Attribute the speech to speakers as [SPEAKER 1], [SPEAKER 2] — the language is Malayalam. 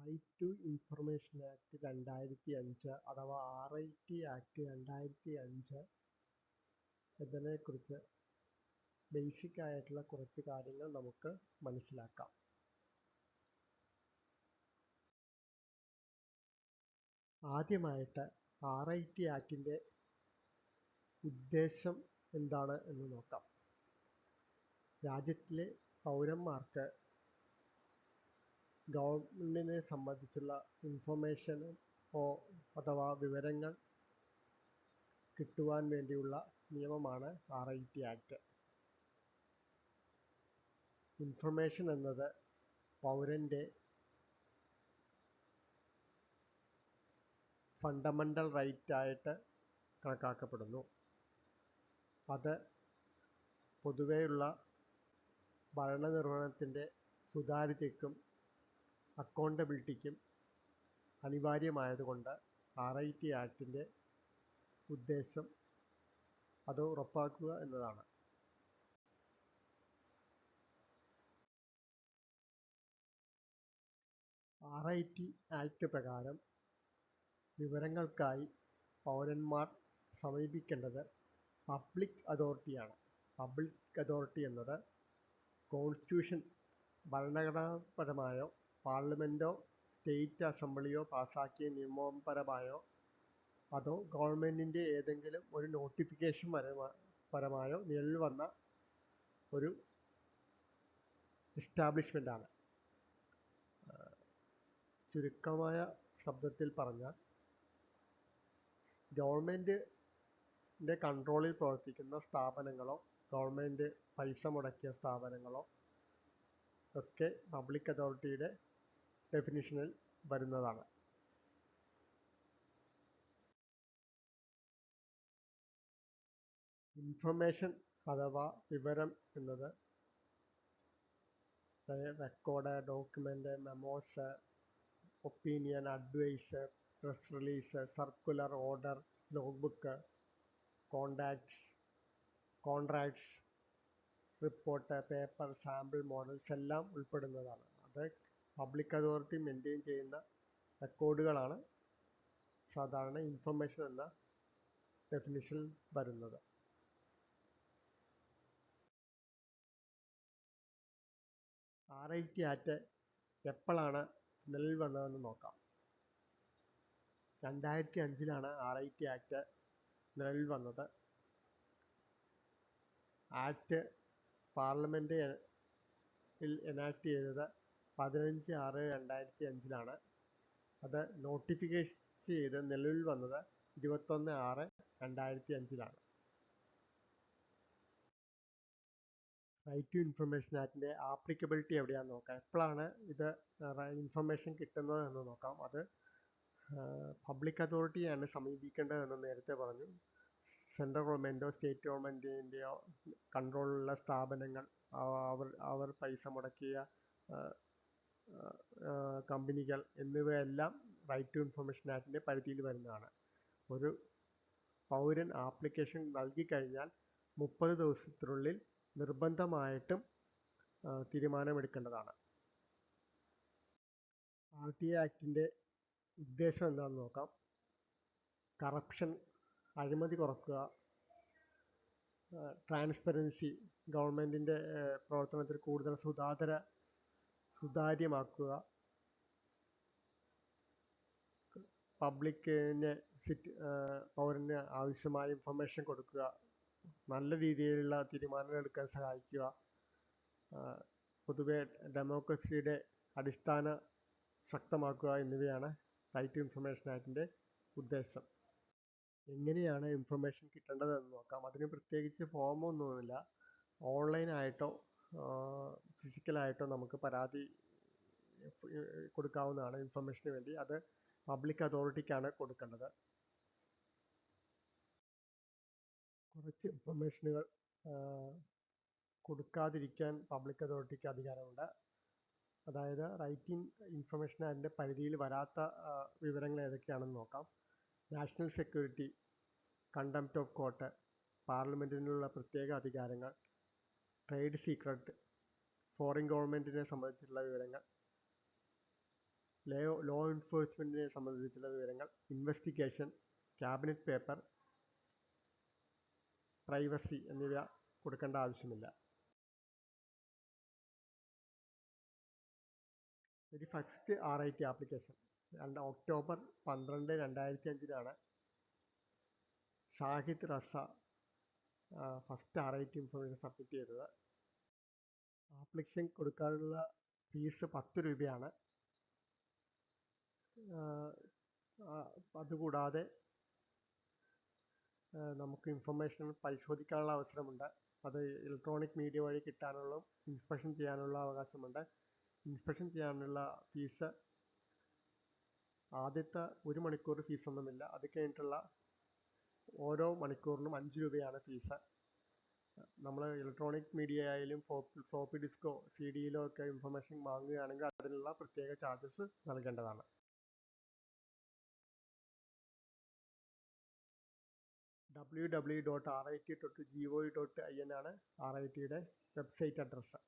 [SPEAKER 1] റൈറ്റ് ടു ഇൻഫർമേഷൻ ആക്ട് 2005 അഥവാ RIT ആക്ട് 2005 ഇതിനെക്കുറിച്ച് ബേസിക് ആയിട്ടുള്ള കുറച്ച് കാര്യങ്ങൾ നമുക്ക് മനസ്സിലാക്കാം. ആദ്യമായിട്ട് RIT ആക്ടിൻ്റെ ഉദ്ദേശം എന്താണ് എന്ന് നോക്കാം. രാജ്യത്തിലെ പൗരന്മാർക്ക് ഗവൺമെൻറ്റിനെ സംബന്ധിച്ചുള്ള ഇൻഫർമേഷൻ അഥവാ വിവരങ്ങൾ കിട്ടുവാൻ വേണ്ടിയുള്ള നിയമമാണ് RIT ആക്ട്. ഇൻഫർമേഷൻ എന്നത് പൗരൻ്റെ ഫണ്ടമെൻ്റൽ റൈറ്റ് ആയിട്ട് കണക്കാക്കപ്പെടുന്നു. അത് പൊതുവെയുള്ള ഭരണനിർവഹണത്തിൻ്റെ സുതാര്യതയ്ക്കും അക്കൗണ്ടബിലിറ്റിക്കും അനിവാര്യമായതുകൊണ്ട് RIT ആക്ടിൻ്റെ ഉദ്ദേശം അത് ഉറപ്പാക്കുക എന്നതാണ്. RIT ആക്ട് പ്രകാരം വിവരങ്ങൾക്കായി പൗരന്മാർ സമീപിക്കേണ്ടത് പബ്ലിക് അതോറിറ്റിയാണ്. പബ്ലിക് അതോറിറ്റി എന്നത് കോൺസ്റ്റിറ്റ്യൂഷൻ ഭരണഘടനാപരമായോ പാർലമെൻറ്റോ സ്റ്റേറ്റ് അസംബ്ലിയോ പാസാക്കിയ നിയമപരമായോ അതോ ഗവൺമെൻറ്റിൻ്റെ ഏതെങ്കിലും ഒരു നോട്ടിഫിക്കേഷൻ പരമായോ നിലവിൽ വന്ന ഒരു എസ്റ്റാബ്ലിഷ്മെൻ്റാണ്. ചുരുക്കമായ ശബ്ദത്തിൽ പറഞ്ഞാൽ ഗവൺമെൻറ്റിൻ്റെ കൺട്രോളിൽ പ്രവർത്തിക്കുന്ന സ്ഥാപനങ്ങളോ ഗവൺമെൻറ് പൈസ മുടക്കിയ സ്ഥാപനങ്ങളോ ഒക്കെ പബ്ലിക് അതോറിറ്റിയുടെ ഡെഫിനിഷനിൽ വരുന്നതാണ്. ഇൻഫർമേഷൻ അഥവാ വിവരം എന്നത് record, document, memos, opinion, advice, press release, circular, order, logbook, contracts, report, paper, sample, models എല്ലാം ഉൾപ്പെടുന്നതാണ്. അത് പബ്ലിക് അതോറിറ്റി മെയിൻറ്റെയിൻ ചെയ്യുന്ന റെക്കോർഡുകളാണ് സാധാരണ ഇൻഫർമേഷൻ എന്ന ഡെഫിനിഷനിൽ വരുന്നത്. RIT ആക്ട് എപ്പോഴാണ് നിലവിൽ വന്നതെന്ന് നോക്കാം. 2005 RIT ആക്ട് നിലവിൽ വന്നത്. ആക്ട് പാർലമെൻറ്റിൽ എനാക്ട് ചെയ്തത് 15/6/2005. അത് നോട്ടിഫിക്കേഷൻ ചെയ്ത് നിലവിൽ വന്നത് 21/6/2005. റൈറ്റ് ടു ഇൻഫർമേഷൻ ആക്ടിൻ്റെ ആപ്ലിക്കബിലിറ്റി എവിടെയാണെന്ന് നോക്കാം. എപ്പോഴാണ് ഇത് ഇൻഫർമേഷൻ കിട്ടുന്നത് എന്ന് നോക്കാം. അത് പബ്ലിക് അതോറിറ്റിയാണ് സമീപിക്കേണ്ടതെന്ന് നേരത്തെ പറഞ്ഞു. സെൻട്രൽ ഗവൺമെൻറ്റോ സ്റ്റേറ്റ് ഗവൺമെൻറ്റിൻ്റെയോ കൺട്രോളിലുള്ള സ്ഥാപനങ്ങൾ, അവർ പൈസ മുടക്കിയ കമ്പനികൾ എന്നിവയെല്ലാം റൈറ്റ് ടു ഇൻഫർമേഷൻ ആക്ടിൻ്റെ പരിധിയിൽ വരുന്നതാണ്. ഒരു പൗരൻ ആപ്ലിക്കേഷൻ നൽകിക്കഴിഞ്ഞാൽ 30 ദിവസത്തിനുള്ളിൽ നിർബന്ധമായിട്ടും തീരുമാനമെടുക്കേണ്ടതാണ്. RIT ആക്ടിൻ്റെ ഉദ്ദേശം എന്താണെന്ന് നോക്കാം. കറപ്ഷൻ, അഴിമതി കുറക്കുക, ട്രാൻസ്പെറൻസി, ഗവൺമെൻറ്റിൻ്റെ പ്രവർത്തനത്തിൽ കൂടുതൽ സുതാര്യമാക്കുക, പൗരന് ആവശ്യമായ ഇൻഫർമേഷൻ കൊടുക്കുക, നല്ല രീതിയിലുള്ള തീരുമാനങ്ങൾ എടുക്കാൻ സഹായിക്കുക, പൊതുവെ ഡെമോക്രസിയുടെ അടിസ്ഥാന ശക്തമാക്കുക എന്നിവയാണ് റൈറ്റ് ടു ഇൻഫർമേഷൻ ആക്ടിൻ്റെ ഉദ്ദേശം. എങ്ങനെയാണ് ഇൻഫർമേഷൻ കിട്ടേണ്ടതെന്ന് നോക്കാം. അതിന് പ്രത്യേകിച്ച് ഫോമൊന്നുമില്ല. ഓൺലൈനായിട്ടോ ഫിസിക്കലായിട്ടോ നമുക്ക് പരാതി കൊടുക്കാവുന്നതാണ് ഇൻഫർമേഷന് വേണ്ടി. അത് പബ്ലിക് അതോറിറ്റിക്കാണ് കൊടുക്കേണ്ടത്. കുറച്ച് ഇൻഫർമേഷനുകൾ കൊടുക്കാതിരിക്കാൻ പബ്ലിക് അതോറിറ്റിക്ക് അധികാരമുണ്ട്. അതായത് റൈറ്റ് ഇൻഫർമേഷൻ അതിൻ്റെ പരിധിയിൽ വരാത്ത വിവരങ്ങൾ ഏതൊക്കെയാണെന്ന് നോക്കാം. National security, contempt of court, പാർലമെൻറ്റിനുള്ള പ്രത്യേക അധികാരങ്ങൾ, ട്രേഡ് സീക്രട്ട്, ഫോറിൻ ഗവൺമെൻറ്റിനെ സംബന്ധിച്ചുള്ള വിവരങ്ങൾ, ലോ എൻഫോഴ്സ്മെൻറ്റിനെ സംബന്ധിച്ചുള്ള വിവരങ്ങൾ, ഇൻവെസ്റ്റിഗേഷൻ, ക്യാബിനറ്റ് പേപ്പർ, പ്രൈവസി എന്നിവ കൊടുക്കേണ്ട ആവശ്യമില്ല. ഒരു first RIT application October 12, 2005 Shahid Reza first RIT information submit ചെയ്തത്. ആപ്ലിക്കേഷൻ കൊടുക്കാനുള്ള ഫീസ് 10 രൂപയാണ്. അതുകൂടാതെ നമുക്ക് ഇൻഫർമേഷൻ പരിശോധിക്കാനുള്ള അവസരമുണ്ട്. അത് ഇലക്ട്രോണിക് മീഡിയ വഴി കിട്ടാനുള്ള ഇൻസ്പെക്ഷൻ ചെയ്യാനുള്ള അവകാശമുണ്ട്. ഇൻസ്പെക്ഷൻ ചെയ്യാനുള്ള ഫീസ് ആദ്യത്തെ 1 മണിക്കൂർ ഫീസൊന്നുമില്ല. അത് കഴിഞ്ഞിട്ടുള്ള ഓരോ മണിക്കൂറിനും 5 രൂപയാണ് ഫീസ്. നമ്മൾ ഇലക്ട്രോണിക് മീഡിയ ആയാലും ഫ്ലോപ്പി ഡിസ്കോ CD-യിലോ ഒക്കെ ഇൻഫർമേഷൻ വാങ്ങുകയാണെങ്കിൽ അതിനുള്ള പ്രത്യേക ചാർജസ് നൽകേണ്ടതാണ്. www.rit.gov.in ആണ് RITയുടെ വെബ്സൈറ്റ് അഡ്രസ്സ്.